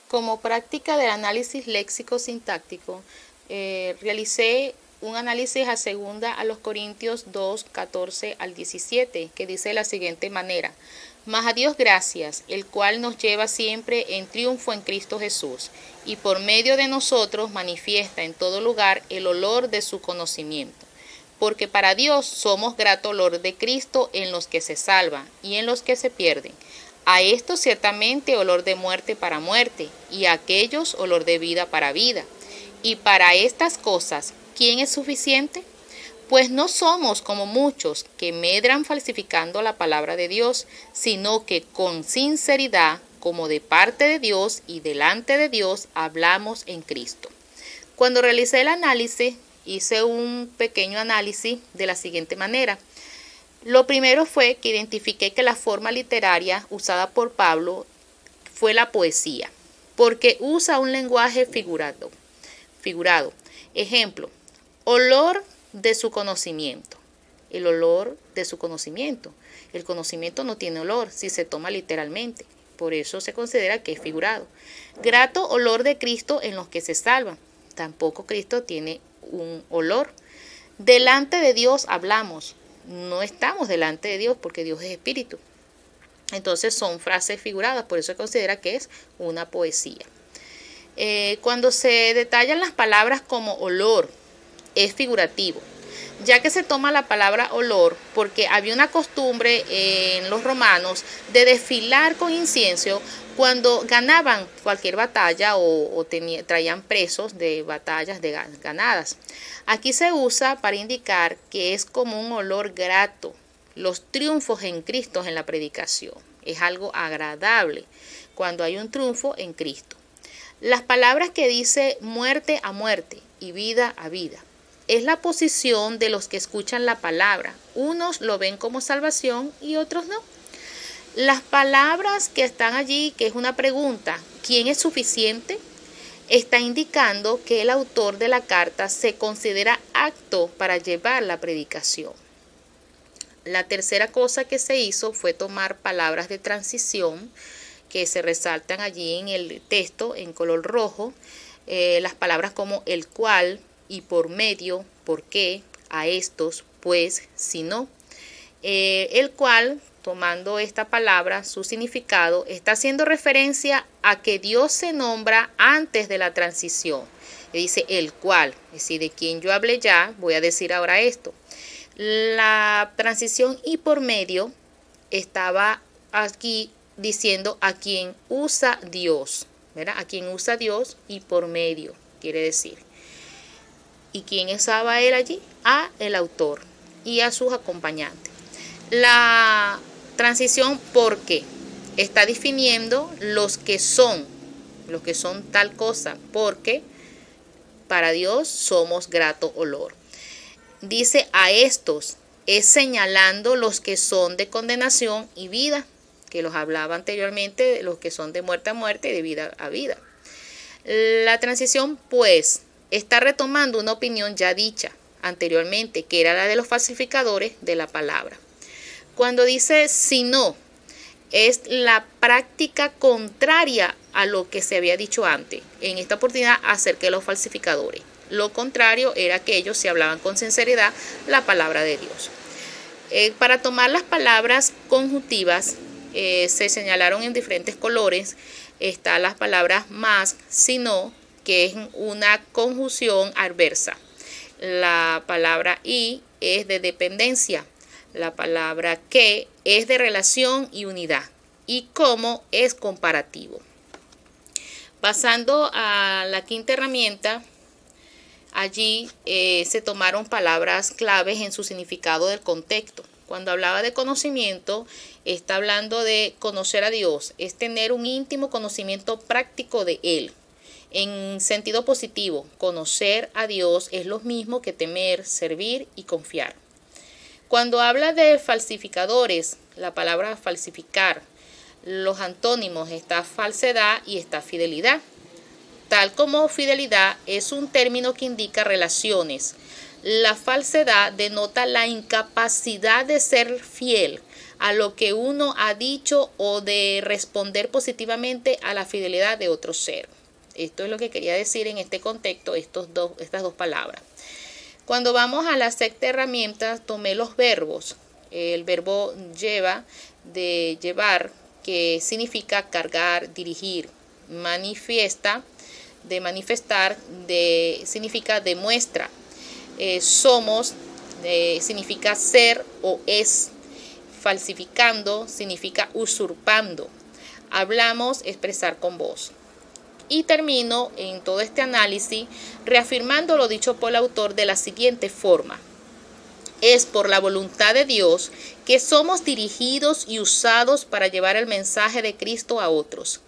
Como práctica del análisis léxico-sintáctico, realicé un análisis a segunda a los Corintios 2, 14 al 17, que dice de la siguiente manera: Mas a Dios gracias, el cual nos lleva siempre en triunfo en Cristo Jesús, y por medio de nosotros manifiesta en todo lugar el olor de su conocimiento. Porque para Dios somos grato olor de Cristo en los que se salvan y en los que se pierden. A estos ciertamente olor de muerte para muerte, y a aquellos olor de vida para vida. Y para estas cosas, ¿quién es suficiente? Pues no somos como muchos que medran falsificando la palabra de Dios, sino que con sinceridad, como de parte de Dios y delante de Dios, hablamos en Cristo. Cuando realicé el análisis, hice un pequeño análisis de la siguiente manera. Lo primero fue que identifiqué que la forma literaria usada por Pablo fue la poesía, porque usa un lenguaje figurado. Ejemplo, olor de su conocimiento. El olor de su conocimiento. El conocimiento no tiene olor si se toma literalmente. Por eso se considera que es figurado. Grato olor de Cristo en los que se salvan. Tampoco Cristo tiene un olor. Delante de Dios hablamos. No estamos delante de Dios porque Dios es espíritu. Entonces son frases figuradas, por eso se considera que es una poesía. Cuando se detallan las palabras como olor, es figurativo, ya que se toma la palabra olor porque había una costumbre en los romanos de desfilar con incienso cuando ganaban cualquier batalla o traían presos de batallas ganadas. Aquí se usa para indicar que es como un olor grato, los triunfos en Cristo en la predicación. Es algo agradable cuando hay un triunfo en Cristo. Las palabras que dice muerte a muerte y vida a vida es la posición de los que escuchan la palabra. Unos lo ven como salvación y otros no. Las palabras que están allí, que es una pregunta, ¿quién es suficiente?, está indicando que el autor de la carta se considera apto para llevar la predicación. La tercera cosa que se hizo fue tomar palabras de transición que se resaltan allí en el texto en color rojo, las palabras como el cual y por medio, por qué, a estos, pues, si no. El cual, tomando esta palabra, su significado, está haciendo referencia a que Dios se nombra antes de la transición. Dice el cual, es decir, de quien yo hablé ya, voy a decir ahora esto. La transición y por medio estaba aquí diciendo a quien usa Dios, ¿verdad? A quien usa Dios y por medio, quiere decir. ¿Y quién estaba él allí? A el autor y a sus acompañantes. La transición, ¿por qué? Está definiendo los que son tal cosa, porque para Dios somos grato olor. Dice a estos, es señalando los que son de condenación y vida, que los hablaba anteriormente, los que son de muerte a muerte y de vida a vida. La transición, pues, está retomando una opinión ya dicha anteriormente, que era la de los falsificadores de la palabra. Cuando dice si no, es la práctica contraria a lo que se había dicho antes, en esta oportunidad acerca de los falsificadores. Lo contrario era que ellos se hablaban con sinceridad la palabra de Dios. Para tomar las palabras conjuntivas, se señalaron en diferentes colores. Están las palabras más, sino, que es una conjunción adversa. La palabra y es de dependencia. La palabra que es de relación y unidad. Y cómo es comparativo. Pasando a la quinta herramienta, allí se tomaron palabras claves en su significado del contexto. Cuando hablaba de conocimiento, está hablando de conocer a Dios, es tener un íntimo conocimiento práctico de Él. En sentido positivo, conocer a Dios es lo mismo que temer, servir y confiar. Cuando habla de falsificadores, la palabra falsificar, los antónimos está falsedad y está fidelidad. Tal como fidelidad es un término que indica relaciones. La falsedad denota la incapacidad de ser fiel a lo que uno ha dicho o de responder positivamente a la fidelidad de otro ser. Esto es lo que quería decir en este contexto, estas dos palabras. Cuando vamos a la sexta herramienta, tomé los verbos. El verbo lleva, de llevar, que significa cargar, dirigir. Manifiesta, de manifestar, significa demuestra. Somos, significa ser o es. Falsificando, significa usurpando. Hablamos, expresar con voz. Y termino en todo este análisis reafirmando lo dicho por el autor de la siguiente forma. Es por la voluntad de Dios que somos dirigidos y usados para llevar el mensaje de Cristo a otros,